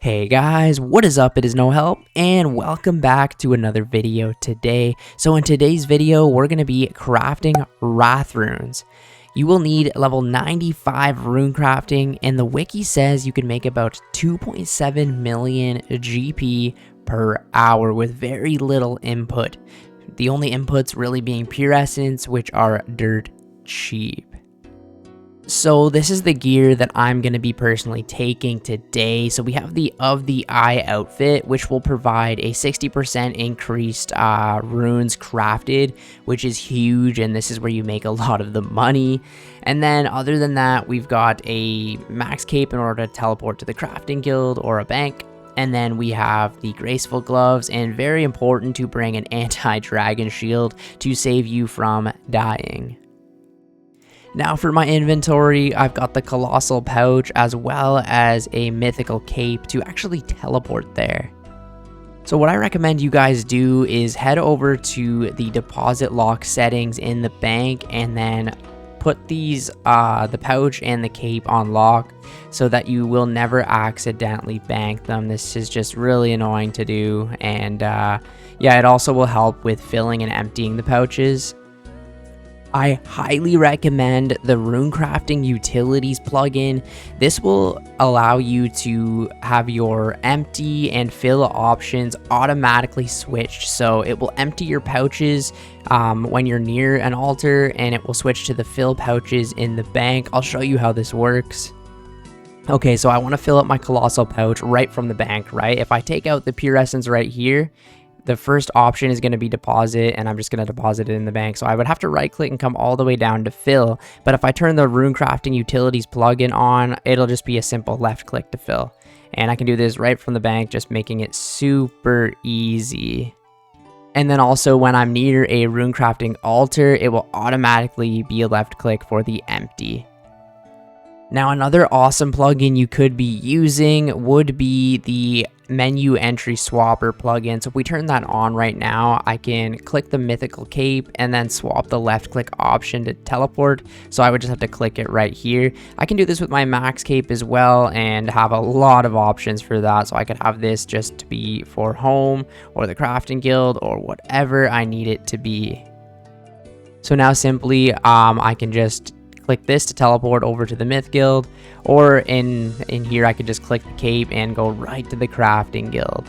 Hey guys, what is up? It is No Help, and welcome back to another video today. So in today's video, we're going to be crafting wrath runes. You will need level 95 rune crafting, and the wiki says you can make about 2.7 million GP per hour with very little input. The only inputs really being pure essence, which are dirt cheap. So this is the gear that I'm going to be personally taking today. So we have the Of the Eye outfit, which will provide a 60% increased runes crafted, which is huge, and this is where you make a lot of the money. And then other than that, we've got a max cape in order to teleport to the crafting guild or a bank. And then we have the graceful gloves, and very important to bring an anti-dragon shield to save you from dying. Now for my inventory, I've got the colossal pouch as well as a mythical cape to actually teleport there. So what I recommend you guys do is head over to the deposit lock settings in the bank and then put these the pouch and the cape on lock so that you will never accidentally bank them. This is just really annoying to do, and yeah, it also will help with filling and emptying the pouches. I highly recommend the rune crafting utilities plugin. This will allow you to have your empty and fill options automatically switched. So it will empty your pouches when you're near an altar, and it will switch to the fill pouches in the bank. I'll show you how this works. Okay, so I want to fill up my colossal pouch right from the bank, right? If I take out the pure essence right here, the first option is going to be deposit, and I'm just going to deposit it in the bank. So I would have to right click and come all the way down to fill. But if I turn the rune crafting utilities plugin on, it'll just be a simple left click to fill. And I can do this right from the bank, just making it super easy. And then also when I'm near a rune crafting altar, it will automatically be a left click for the empty. Now another awesome plugin you could be using would be the menu entry swapper plugin. So if we turn that on right now, I can click the mythical cape and then swap the left click option to teleport. So I would just have to click it right here. I can do this with my max cape as well and have a lot of options for that. So I could have this just to be for home or the crafting guild or whatever I need it to be. So now simply I can just click this to teleport over to the myth guild, or in here I could just click the cape and go right to the crafting guild.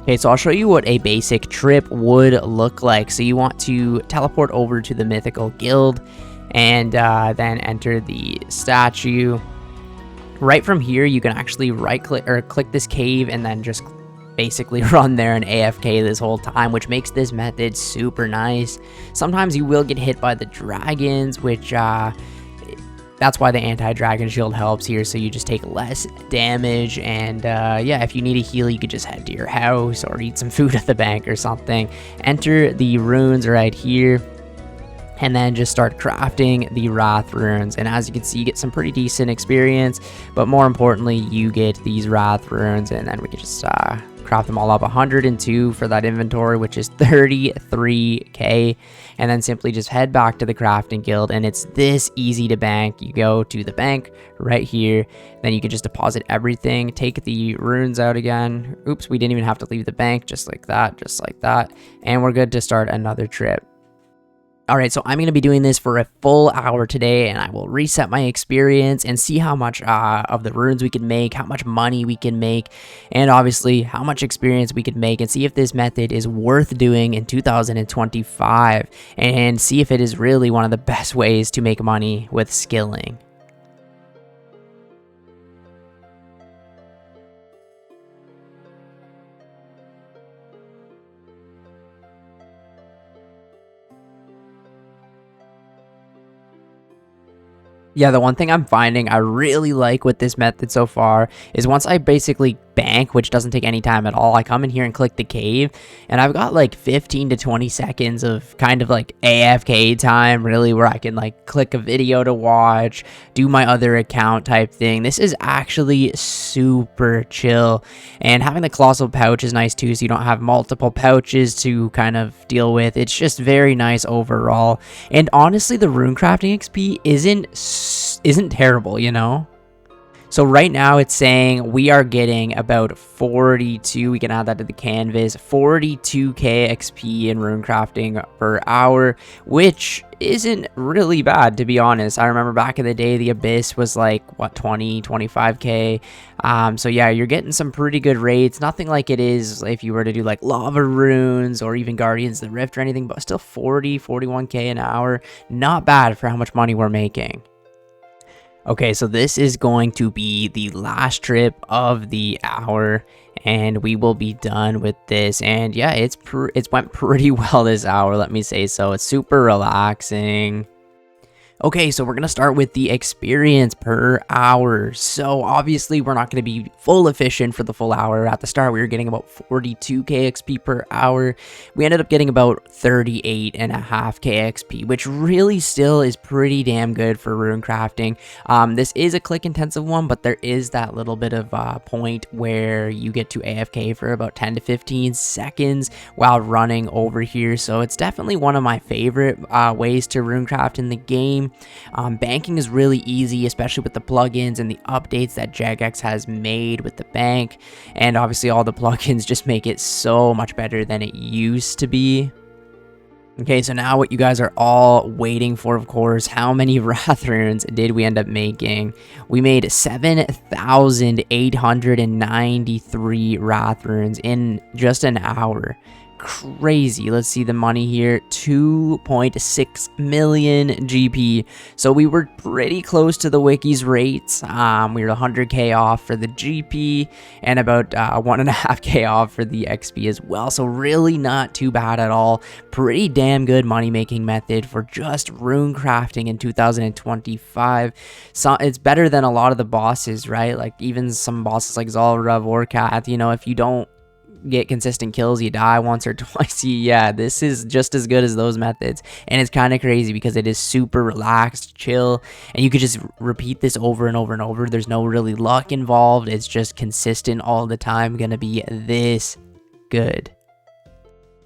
Okay, so I'll show you what a basic trip would look like. So you want to teleport over to the mythical guild and then enter the statue. Right from here you can actually right click or click this cave and then just basically run there and AFK this whole time, which makes this method super nice. Sometimes you will get hit by the dragons, which that's why the anti-dragon shield helps here, so you just take less damage. And yeah, if you need a heal, you could just head to your house or eat some food at the bank or something. Enter the runes right here, and then just start crafting the wrath runes. And as you can see, you get some pretty decent experience, but more importantly, you get these wrath runes, and then we can just craft them all up. 102 for that inventory, which is 33k, and then simply just head back to the crafting guild, and it's this easy to bank. You go to the bank right here, then you can just deposit everything, take the runes out again. Oops, we didn't even have to leave the bank, just like that, and we're good to start another trip. Alright, so I'm going to be doing this for a full hour today, and I will reset my experience and see how much of the runes we can make, how much money we can make, and obviously how much experience we can make, and see if this method is worth doing in 2025, and see if it is really one of the best ways to make money with skilling. Yeah, the one thing I'm finding I really like with this method so far is once I basically bank, which doesn't take any time at all, I come in here and click the cave, and I've got like 15 to 20 seconds of kind of like AFK time, really, where I can like click a video to watch, do my other account type thing. This is actually super chill, and having the colossal pouch is nice too, so you don't have multiple pouches to kind of deal with. It's just very nice overall, and honestly, the rune crafting XP isn't terrible, you know? So right now it's saying we are getting about 42, we can add that to the canvas, 42k XP in rune crafting per hour, which isn't really bad, to be honest. I remember back in the day, the Abyss was like, what, 20, 25k? So yeah, you're getting some pretty good rates. Nothing like it is if you were to do like Lava Runes or even Guardians of the Rift or anything, but still 40, 41k an hour. Not bad for how much money we're making. Okay, so this is going to be the last trip of the hour, and we will be done with this. And yeah, it's went pretty well this hour, let me say so. It's super relaxing. Okay, so we're going to start with the experience per hour. So obviously we're not going to be full efficient for the full hour. At the start, we were getting about 42k XP per hour. We ended up getting about 38.5k XP, which really still is pretty damn good for rune crafting. This is a click intensive one, but there is that little bit of point where you get to AFK for about 10 to 15 seconds while running over here. So it's definitely one of my favorite ways to rune craft in the game. Banking is really easy, especially with the plugins and the updates that Jagex has made with the bank, and obviously all the plugins just make it so much better than it used to be. Okay, so now what you guys are all waiting for, of course, how many Wrath runes did we end up making? We made 7,893 Wrath runes in just an hour. Crazy. Let's see the money here, 2.6 million GP. So we were pretty close to the wiki's rates. We were 100k off for the GP and about 1.5k off for the XP as well. So really not too bad at all. Pretty damn good money making method for just rune crafting in 2025. So it's better than a lot of the bosses, right? Like even some bosses like Zalra, Vorkath, you know, if you don't get consistent kills, you die once or twice. Yeah, this is just as good as those methods, and it's kind of crazy because it is super relaxed, chill, and you could just repeat this over and over and over. There's no really luck involved. It's just consistent all the time, gonna be this good.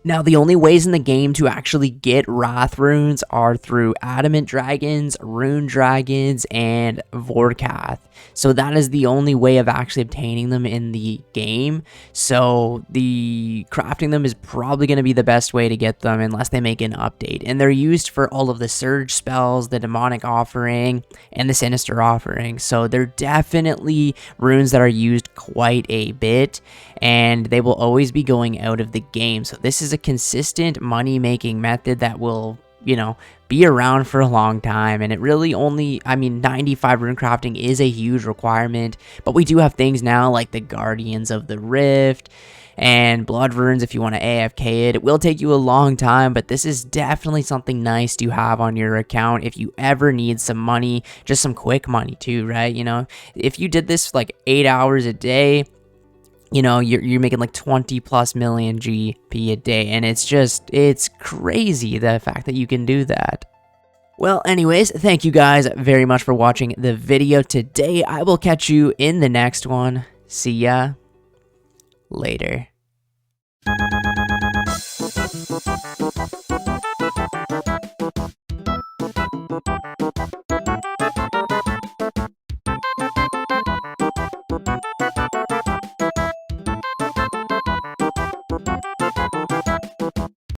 Now, the only ways in the game to actually get Wrath runes are through Adamant Dragons, Rune Dragons, and Vorkath. So that is the only way of actually obtaining them in the game. So the crafting them is probably going to be the best way to get them unless they make an update. And they're used for all of the Surge spells, the Demonic Offering, and the Sinister Offering. So they're definitely runes that are used quite a bit, and they will always be going out of the game. So this is a consistent money-making method that will, you know, be around for a long time. And it really only, I mean, 95 rune crafting is a huge requirement, but we do have things now like the Guardians of the Rift and Blood Runes if you want to AFK it. It will take you a long time, but this is definitely something nice to have on your account if you ever need some money, just some quick money too, right? You know, if you did this like 8 hours a day, you know, you're making like 20 plus million GP a day, and it's crazy the fact that you can do that. Well, anyways, thank you guys very much for watching the video today. I will catch you in the next one. See ya later.